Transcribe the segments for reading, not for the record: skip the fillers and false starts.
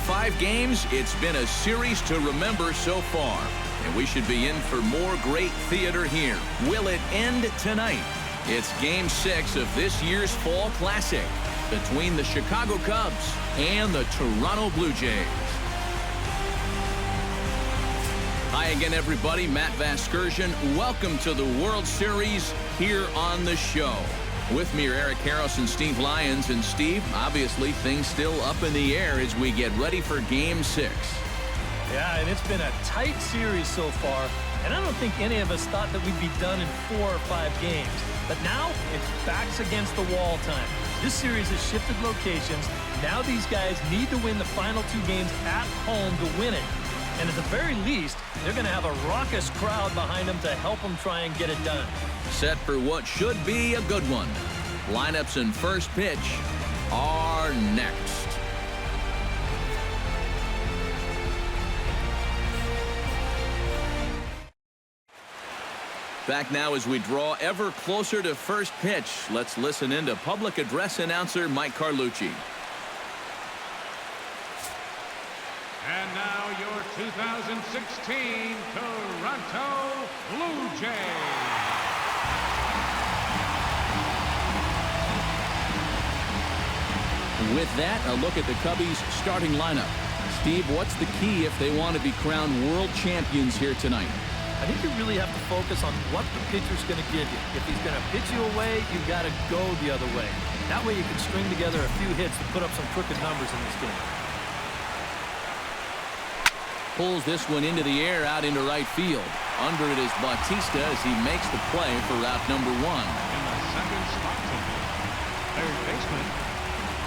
5 games, it's been a series to remember so far. And we should be in for more great theater here. Will it end tonight? It's Game 6 of this year's Fall Classic between the Chicago Cubs and the Toronto Blue Jays. Hi again, everybody. Matt Vasgersian. Welcome to the World Series here on the show. With me are Eric Harris and Steve Lyons. And Steve, obviously things still up in the air as we get ready for Game 6. Yeah, and it's been a tight series so far. And I don't think any of us thought that we'd be done in 4 or 5 games. But now it's backs against the wall time. This series has shifted locations. Now these guys need to win the final 2 games at home to win it. And at the very least, they're going to have a raucous crowd behind them to help them try and get it done. Set for what should be a good one. Lineups and first pitch are next. Back now as we draw ever closer to first pitch. Let's listen in to public address announcer Mike Carlucci. And now your 2016 Toronto Blue Jays. With that, a look at the Cubbies' starting lineup. Steve, what's the key if they want to be crowned world champions here tonight? I think you really have to focus on what the pitcher's going to give you. If he's going to pitch you away, you've got to go the other way. That way you can string together a few hits to put up some crooked numbers in this game. Pulls this one into the air out into right field. Under it is Bautista as he makes the play for route number 1. In the second spot tonight, third baseman,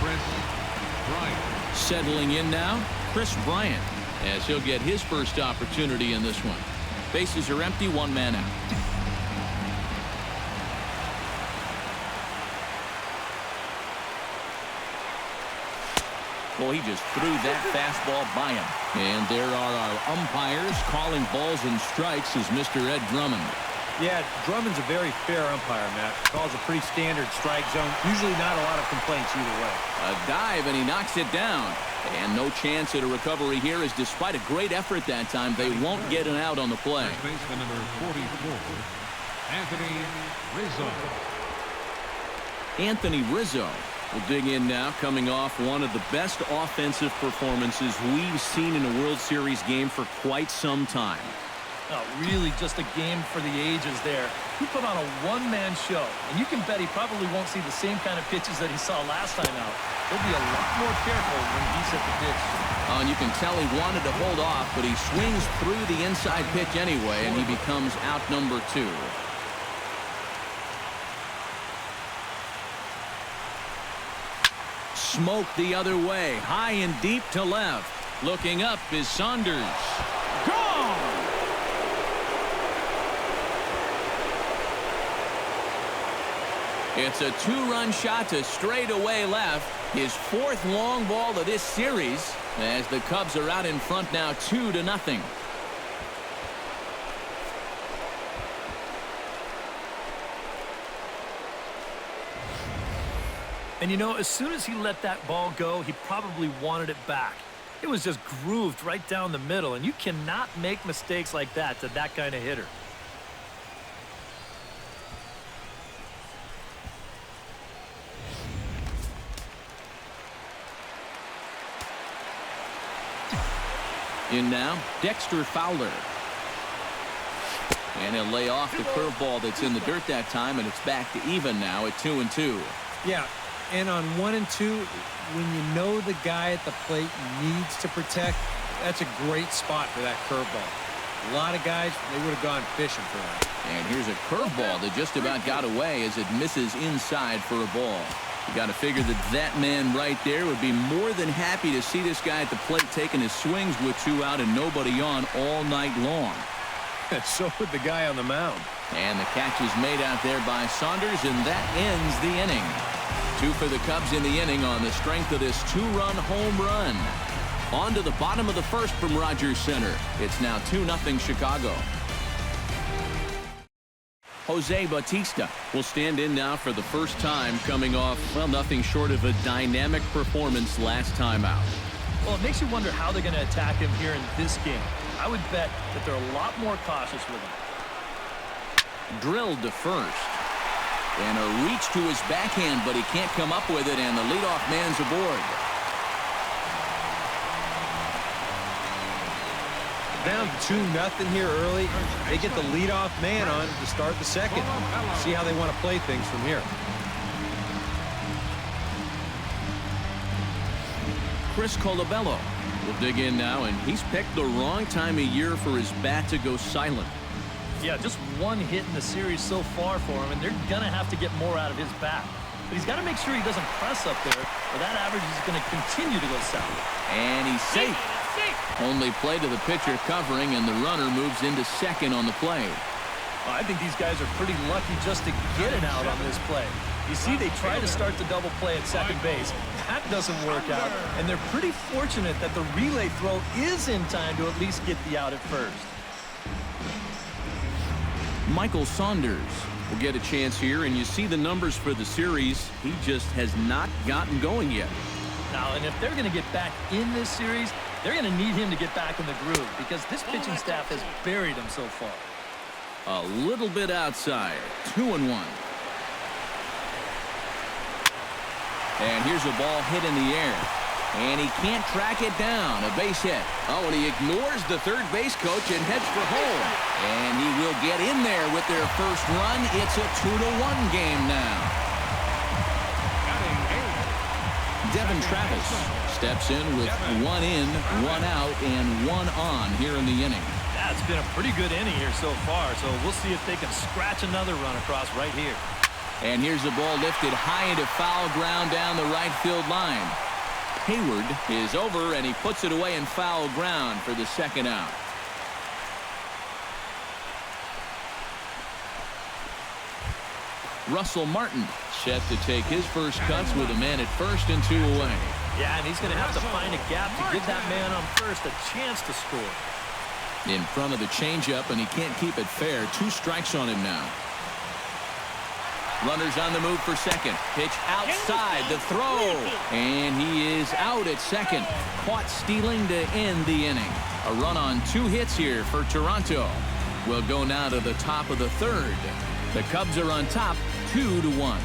Chris Bryant. Settling in now, Chris Bryant, as he'll get his first opportunity in this one. Bases are empty, 1 man out. Well, he just threw that fastball by him. And there are our umpires calling balls and strikes as Mr. Ed Drummond. Yeah, Drummond's a very fair umpire, Matt. Calls a pretty standard strike zone. Usually not a lot of complaints either way. A dive, and he knocks it down. And no chance at a recovery here, as despite a great effort that time, they won't get an out on the play. Baseman number 44, Anthony Rizzo. Anthony Rizzo will dig in now, coming off one of the best offensive performances we've seen in a World Series game for quite some time. Oh, really just a game for the ages there. He put on a one-man show, and you can bet he probably won't see the same kind of pitches that he saw last time out. He'll be a lot more careful when he's at the pitch. Oh, and you can tell he wanted to hold off, but he swings through the inside pitch anyway, and he becomes out number 2. Smoke the other way, high and deep to left. Looking up is Saunders. Gone! It's a 2-run shot to straightaway left. His 4th long ball of this series as the Cubs are out in front now 2-0. And you know, as soon as he let that ball go, he probably wanted it back. It was just grooved right down the middle, and you cannot make mistakes like that to that kind of hitter. In now, Dexter Fowler. And he'll lay off the curveball that's in the dirt that time, and it's back to even now at 2-2. Yeah, and on 1 and 2, when you know the guy at the plate needs to protect, that's a great spot for that curveball. A lot of guys, they would have gone fishing for that. And here's a curveball that just about got away as it misses inside for a ball. You got to figure that that man right there would be more than happy to see this guy at the plate taking his swings with 2 out and nobody on all night long. So would the guy on the mound. And the catch is made out there by Saunders, and that ends the inning. 2 for the Cubs in the inning on the strength of this 2-run home run. On to the bottom of the 1st from Rogers Center. It's now 2-0 Chicago. Jose Bautista will stand in now for the first time, coming off, well, nothing short of a dynamic performance last time out. Well, it makes you wonder how they're going to attack him here in this game. I would bet that they're a lot more cautious with him. Drilled to first. And a reach to his backhand, but he can't come up with it, and the leadoff man's aboard. Down 2-0 here early. They get the leadoff man on to start the second. See how they want to play things from here. Chris Colabello will dig in now, and he's picked the wrong time of year for his bat to go silent. Yeah, just one hit in the series so far for him, and they're going to have to get more out of his bat. But he's got to make sure he doesn't press up there, or that average is going to continue to go south. And he's safe. Only play to the pitcher covering, and the runner moves into second on the play. Well, I think these guys are pretty lucky just to get an out on this play. You see, they try to start the double play at second base. That doesn't work out, and they're pretty fortunate that the relay throw is in time to at least get the out at first. Michael Saunders will get a chance here, and you see the numbers for the series. He just has not gotten going yet. Now, and if they're going to get back in this series, they're going to need him to get back in the groove because this pitching staff has buried him so far. A little bit outside. 2-1. And here's a ball hit in the air. And he can't track it down. A base hit. Oh, and he ignores the third base coach and heads for home. And he will get in there with their first run. It's a 2-1 game now. Devin Travis steps in with 1 in, 1 out, and 1 on here in the inning. Yeah, it's been a pretty good inning here so far, so we'll see if they can scratch another run across right here. And here's the ball lifted high into foul ground down the right field line. Hayward is over, and he puts it away in foul ground for the second out. Russell Martin set to take his first cuts with a man at first and 2 away. Yeah, and he's going to have to find a gap to give that man on first a chance to score. In front of the changeup, and he can't keep it fair. 2 strikes on him now. Runners on the move for second. Pitch outside, the throw. And he is out at second. Caught stealing to end the inning. A run on 2 hits here for Toronto. We'll go now to the top of the third. The Cubs are on top, 2-1.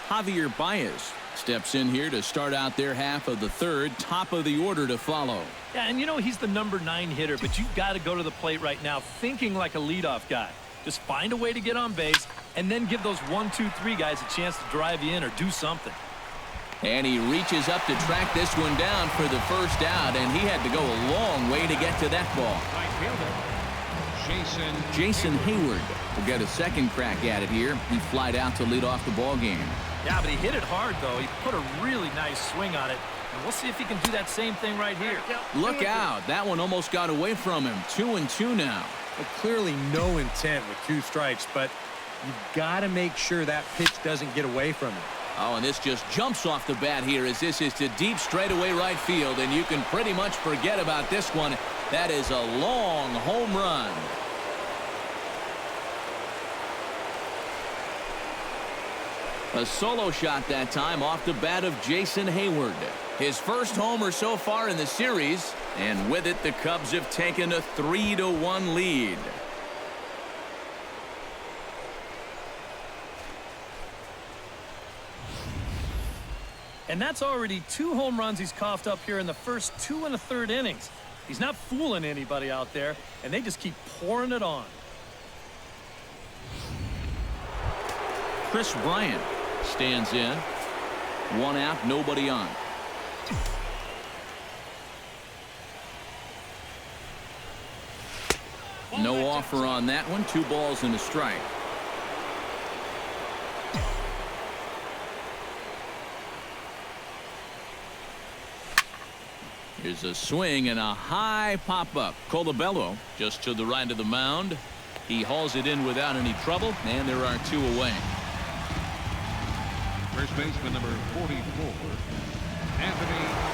Javier BAEZ steps in here to start out their half of the third. Top of the order to follow. Yeah, and you know he's the number 9 hitter, but you've got to go to the plate right now thinking like a leadoff guy. Just find a way to get on base and then give those 1, 2, 3 guys a chance to drive you in or do something. And he reaches up to track this one down for the first out, and he had to go a long way to get to that ball. Jason Hayward will get a second crack at it here. He flied out to lead off the ball game. Yeah, but he hit it hard, though. He put a really nice swing on it, and we'll see if he can do that same thing right here. Look out. That one almost got away from him. 2-2 now. Well, clearly no intent with 2 strikes, but you've got to make sure that pitch doesn't get away from him. Oh, and this just jumps off the bat here as this is to deep straightaway right field, and you can pretty much forget about this one. That is a long home run. A solo shot that time off the bat of Jason Hayward. His first homer so far in the series, and with it the Cubs have taken a 3-1 lead. And that's already 2 home runs he's coughed up here in the first 2 1/3 innings. He's not fooling anybody out there, and they just keep pouring it on. Chris Bryant stands in. 1 out, nobody on. No offer on that one. 2 balls and a strike. Here's a swing and a high pop-up. Colabello just to the right of the mound. He hauls it in without any trouble, and there are 2 away. First baseman number 44,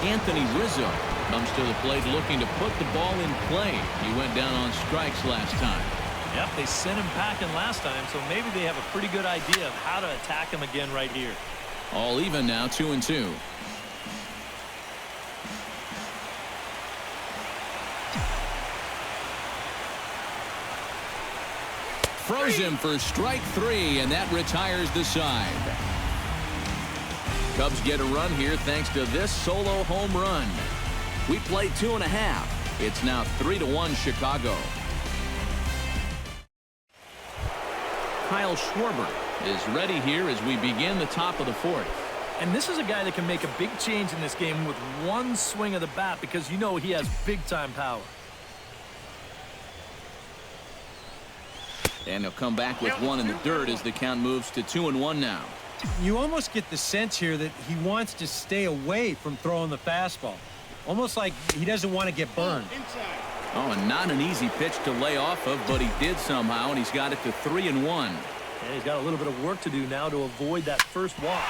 Anthony Rizzo comes to the plate looking to put the ball in play. He went down on strikes last time. Yep, they sent him packing last time, so maybe they have a pretty good idea of how to attack him again right here. All even now, 2-2. Throws him for strike 3, and that retires the side. Cubs get a run here thanks to this solo home run. We play 2.5. It's now 3-1 Chicago. Kyle Schwarber is ready here as we begin the top of the 4th. And this is a guy that can make a big change in this game with one swing of the bat, because you know he has big-time power. And he'll come back with one in the dirt as the count moves to 2-1 now. You almost get the sense here that he wants to stay away from throwing the fastball. Almost like he doesn't want to get burned. Oh, and not an easy pitch to lay off of, but he did somehow, and he's got it to 3-1. Yeah, he's got a little bit of work to do now to avoid that first walk.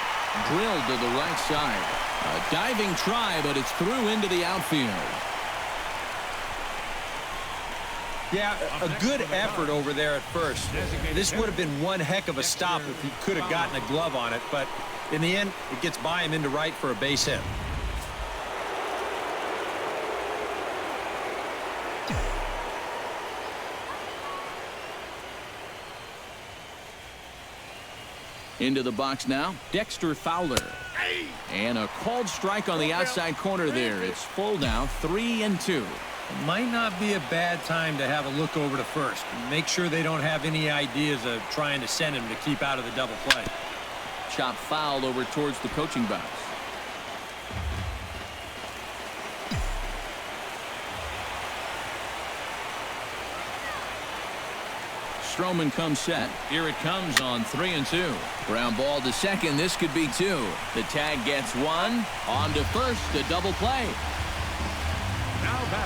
Drilled to the right side. A diving try, but it's through into the outfield. Yeah, a good effort over there at first. This would have been one heck of a stop if he could have gotten a glove on it, but in the end, it gets by him into right for a base hit. Into the box now, Dexter Fowler. And a called strike on the outside corner there. It's full now, 3-2. It might not be a bad time to have a look over to first. Make sure they don't have any ideas of trying to send him to keep out of the double play. Chop foul over towards the coaching box. Stroman comes set. Here it comes on 3-2. Ground ball to second. This could be 2. The tag gets 1. On to first. A double play.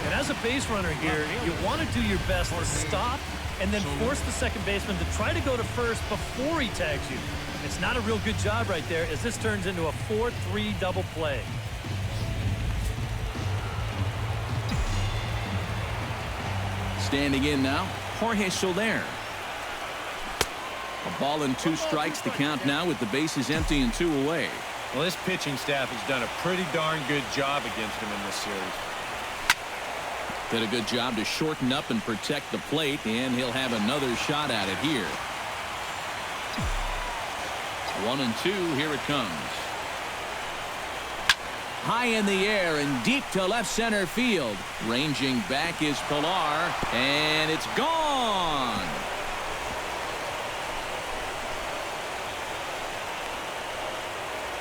And as a base runner here, you want to do your best to stop and then force the second baseman to try to go to first before he tags you. It's not a real good job right there, as this turns into a 4-3 double play. Standing in now, Jorge Soler. A ball and 2 strikes to count now with the bases empty and 2 away. Well, this pitching staff has done a pretty darn good job against him in this series. Did a good job to shorten up and protect the plate, and he'll have another shot at it here. 1-2, here it comes. High in the air and deep to left center field. Ranging back is Pilar, and it's gone.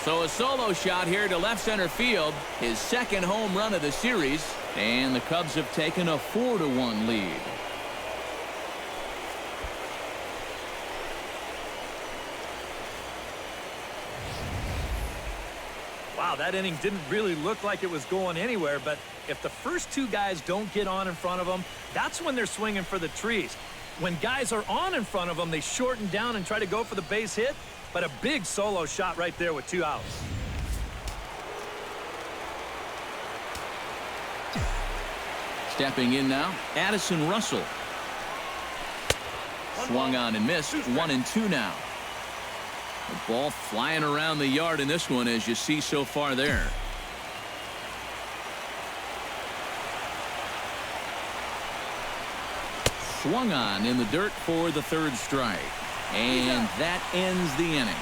So a solo shot here to left center field, his second home run of the series, and the Cubs have taken a 4-1 lead. Wow, that inning didn't really look like it was going anywhere, but if the first 2 guys don't get on in front of them, that's when they're swinging for the trees. When guys are on in front of them, they shorten down and try to go for the base hit, but a big solo shot right there with 2 outs. Stepping in now, Addison Russell. Swung on and missed, 1-2 now. The ball flying around the yard in this one, as you see so far there. Swung on in the dirt for the 3rd strike. And that ends the inning.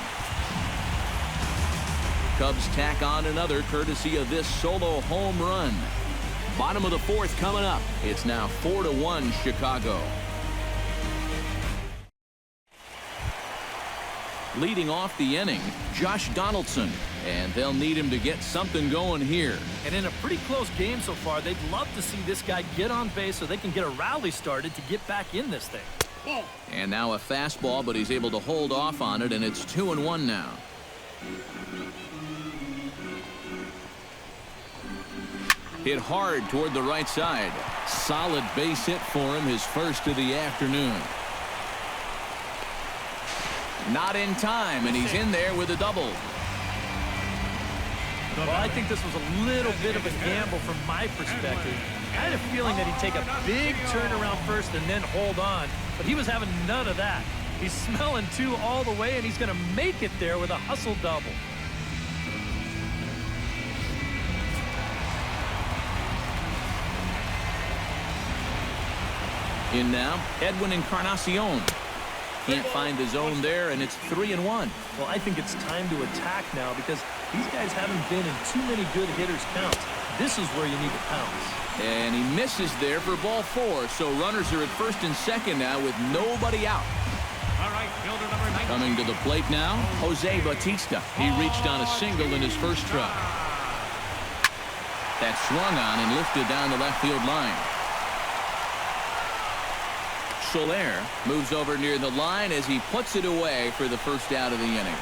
Cubs tack on another courtesy of this solo home run. Bottom of the 4th coming up. It's now 4-1 Chicago. Leading off the inning, Josh Donaldson. And they'll need him to get something going here. And in a pretty close game so far, they'd love to see this guy get on base so they can get a rally started to get back in this thing. And now a fastball, but he's able to hold off on it, and it's 2-1 now. Hit hard toward the right side. Solid base hit for him, his first of the afternoon. Not in time, and he's in there with a double. Well, I think this was a little bit of a gamble from my perspective. I had a feeling that he'd take a big turn around first and then hold on, but he was having none of that. He's smelling 2 all the way, and he's going to make it there with a hustle double. In now, Edwin Encarnacion. Can't find the zone there, and it's 3-1. Well, I think it's time to attack now because these guys haven't been in too many good hitters' counts. This is where you need to pounce. And he misses there for ball 4. So runners are at first and second now with nobody out. All right, fielder number 9. Coming to the plate now, Jose Bautista. He reached on a single in his first try. That swung on and lifted down the left field line. Soler moves over near the line as he puts it away for the first out of the inning.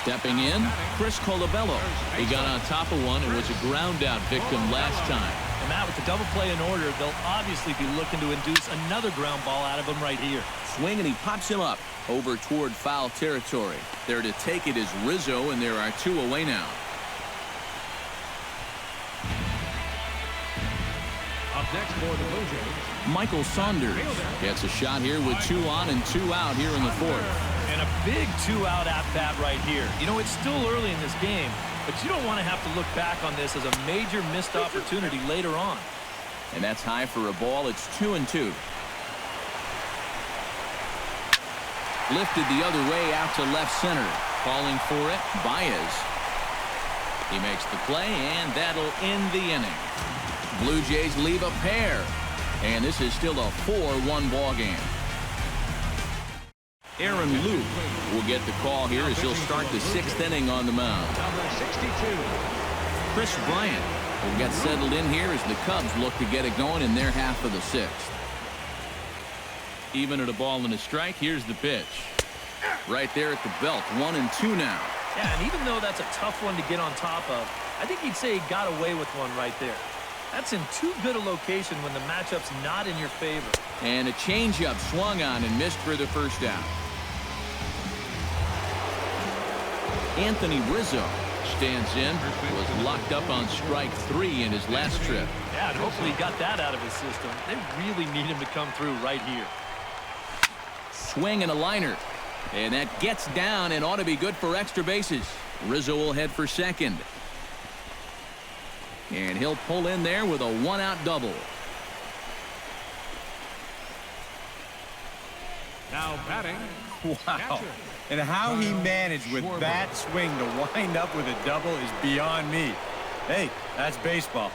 Stepping in, Chris Colabello. He got on top of one and was a ground out victim last time. And Matt, with the double play in order, they'll obviously be looking to induce another ground ball out of him right here. Swing, and he pops him up over toward foul territory. There to take it is Rizzo, and there are 2 away now. Up next for the Blue Jays, Michael Saunders gets a shot here with 2 on and 2 out here in the 4th. And a big 2-out at-bat right here. You know, it's still early in this game, but you don't want to have to look back on this as a major missed opportunity later on. And that's high for a ball. It's 2-2. Lifted the other way out to left center. Falling for it, BAEZ. He makes the play, and that'll end the inning. Blue Jays leave a pair, and this is still a 4-1 ball game. Aaron Luke will get the call here as he'll start the 6th inning on the mound. number 62. Chris Bryant will get settled in here as the Cubs look to get it going in their half of the 6th. Even at a ball and a strike, here's the pitch. Right there at the belt, 1-2 now. Yeah, and even though that's a tough one to get on top of, I think he'd say he got away with one right there. That's in too good a location when the matchup's not in your favor. And a changeup swung on and missed for the first out. Anthony Rizzo stands in, was locked up on strike 3 in his last trip. Yeah, and hopefully he got that out of his system. They really need him to come through right here. Swing and a liner. And that gets down and ought to be good for extra bases. Rizzo will head for second. And he'll pull in there with a 1-out double. Now batting. Wow. Catcher. And how he managed with that swing to wind up with a double is beyond me. Hey, that's baseball.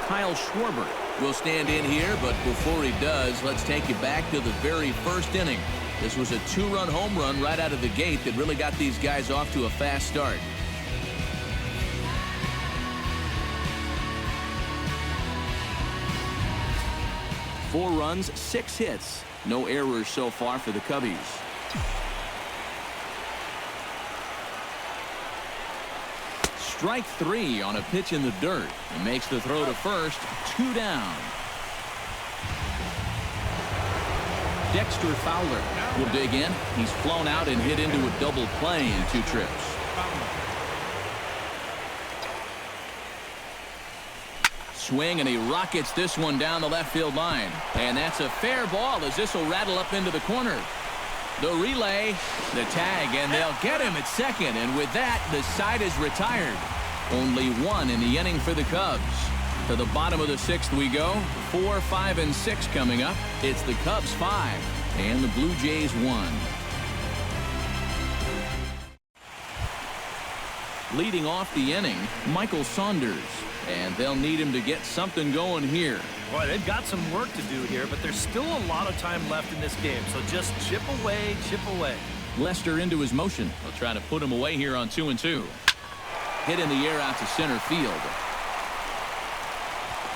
Kyle Schwarber will stand in here, but before he does, let's take you back to the very first inning. This was a 2-run home run right out of the gate that really got these guys off to a fast start. Four runs, 6 hits. No errors so far for the Cubbies. Strike 3 on a pitch in the dirt. He makes the throw to first. 2 down. Dexter Fowler will dig in. He's flown out and hit into a double play in 2 trips. Swing, and he rockets this one down the left field line. And that's a fair ball as this will rattle up into the corner. The relay, the tag, and they'll get him at second. And with that, the side is retired. Only 1 in the inning for the Cubs. To the bottom of the 6th we go. 4, 5, and 6 coming up. It's the Cubs 5 and the Blue Jays 1. Leading off the inning, Michael Saunders. And they'll need him to get something going here. Boy, they've got some work to do here, but there's still a lot of time left in this game. So just chip away, chip away. Lester into his motion. They'll try to put him away here on 2-2. Hit in the air out to center field.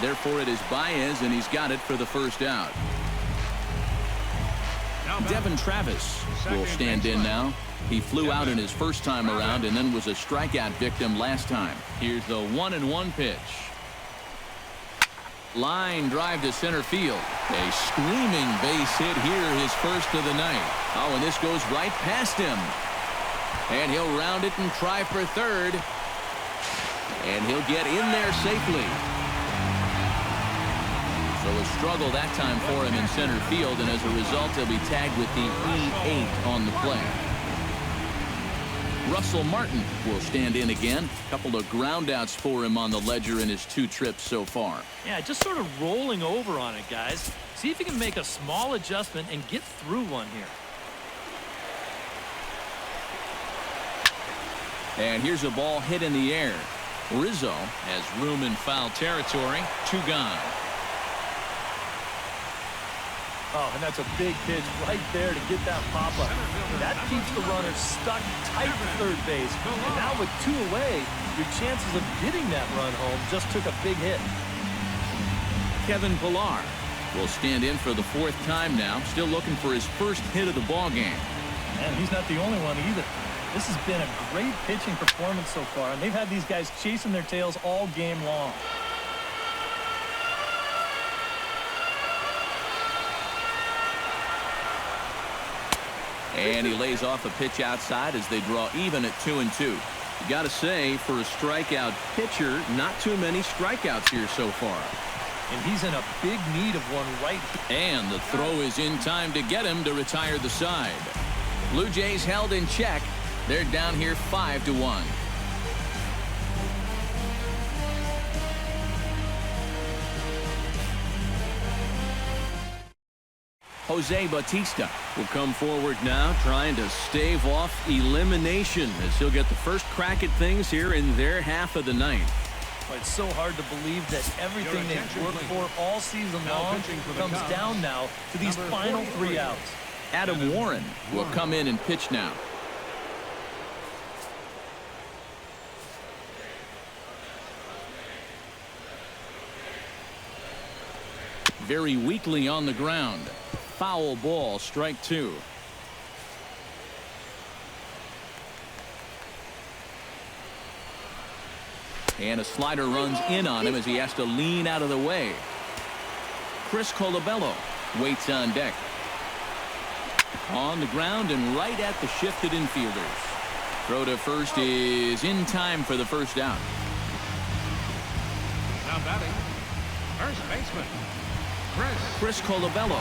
Therefore, it is BAEZ, and he's got it for the first out. Devin Travis will stand in now. He flew out in his first time around and then was a strikeout victim last time. Here's the 1-1 pitch. Line drive to center field. A screaming base hit here, his first of the night. Oh, and this goes right past him. And he'll round it and try for third. And he'll get in there safely. So a struggle that time for him in center field, and as a result, he'll be tagged with the E8 on the play. Russell Martin will stand in again. A couple of groundouts for him on the ledger in his 2 trips so far. Yeah, just sort of rolling over on it, guys. See if he can make a small adjustment and get through one here. And here's a ball hit in the air. Rizzo has room in foul territory. 2 gone. Oh, and that's a big pitch right there to get that pop-up. That keeps the runner stuck tight to third base. And now with 2 away, your chances of getting that run home just took a big hit. Kevin Pillar will stand in for the 4th time now, still looking for his first hit of the ball game. And he's not the only one either. This has been a great pitching performance so far, and they've had these guys chasing their tails all game long. And he lays off a pitch outside as they draw even at 2-2. You got to say, for a strikeout pitcher, not too many strikeouts here so far. And he's in a big need of one right. And the throw is in time to get him to retire the side. Blue Jays held in check. They're down here 5-1. Jose Bautista will come forward now, trying to stave off elimination as he'll get the first crack at things here in their half of the ninth. Well, it's so hard to believe that everything they've worked for all season long comes down now to these final 3 outs. Adam Warren will come in and pitch now. Very weakly on the ground. Foul ball, strike 2. And a slider runs in on him as he has to lean out of the way. Chris Colabello waits on deck. On the ground and right at the shifted infielders. Throw to first is in time for the first out. Now batting, first baseman, Chris Colabello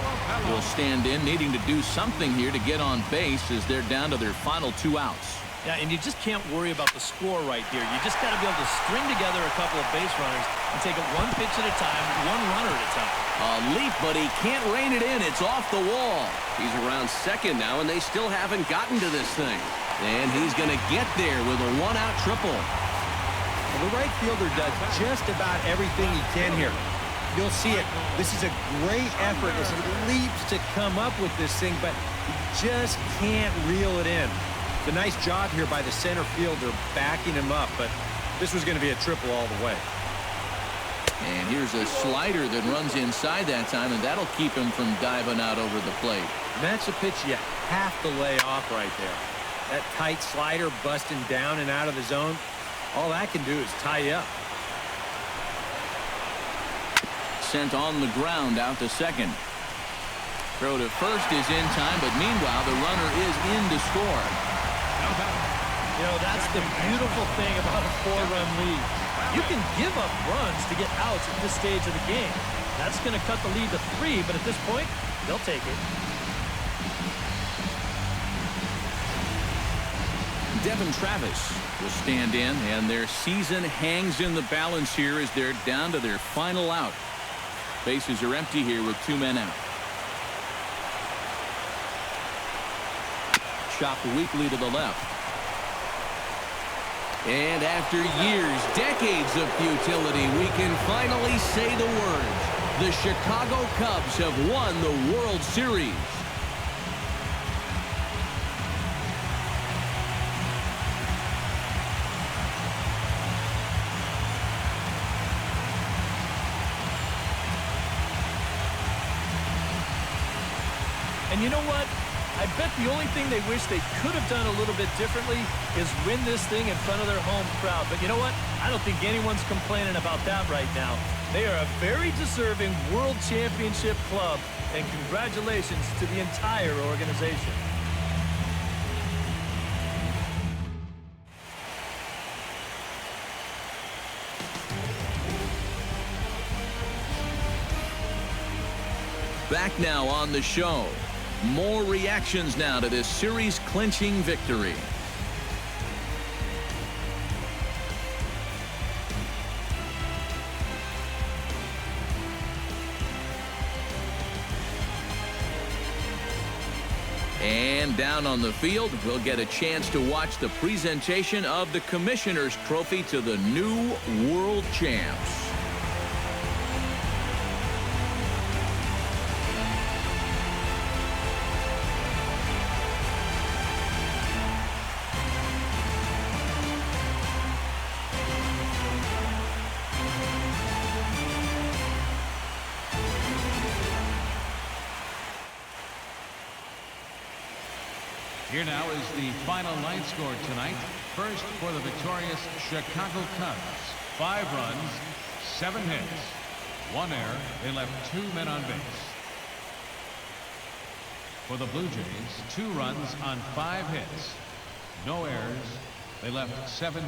will stand in, needing to do something here to get on base as they're down to their final 2 outs. Yeah, and you just can't worry about the score right here. You just got to be able to string together a couple of base runners and take it 1 pitch at a time, 1 runner at a time. A leap, but he can't rein it in. It's off the wall. He's around second now, and they still haven't gotten to this thing. And he's going to get there with a 1-out triple. Well, the right fielder does just about everything he can here. You'll see it. This is a great effort as he leaps to come up with this thing, but he just can't reel it in. It's a nice job here by the center fielder backing him up, but this was going to be a triple all the way. And here's a slider that runs inside that time, and that'll keep him from diving out over the plate. And that's a pitch you have to lay off right there. That tight slider busting down and out of the zone, all that can do is tie you up. Sent on the ground out to second. Throw to first is in time, but meanwhile the runner is in to score. You know, that's the beautiful thing about a 4-run lead. You can give up runs to get outs at this stage of the game. That's going to cut the lead to 3, but at this point, they'll take it. Devin Travis will stand in, and their season hangs in the balance here as they're down to their final out. Bases are empty here with 2 men out. Chopped weakly to the left. And after years, decades of futility, we can finally say the words. The Chicago Cubs have won the World Series. And you know what? I bet the only thing they wish they could have done a little bit differently is win this thing in front of their home crowd. But you know what? I don't think anyone's complaining about that right now. They are a very deserving World Championship club, and congratulations to the entire organization. Back now on the show. More reactions now to this series-clinching victory. And down on the field, we'll get a chance to watch the presentation of the Commissioner's Trophy to the new World Champs. Here now is the final line score tonight. First for the victorious Chicago Cubs. 5 runs, 7 hits, 1 error. They left 2 men on base. For the Blue Jays, 2 runs on 5 hits, no errors. They left 7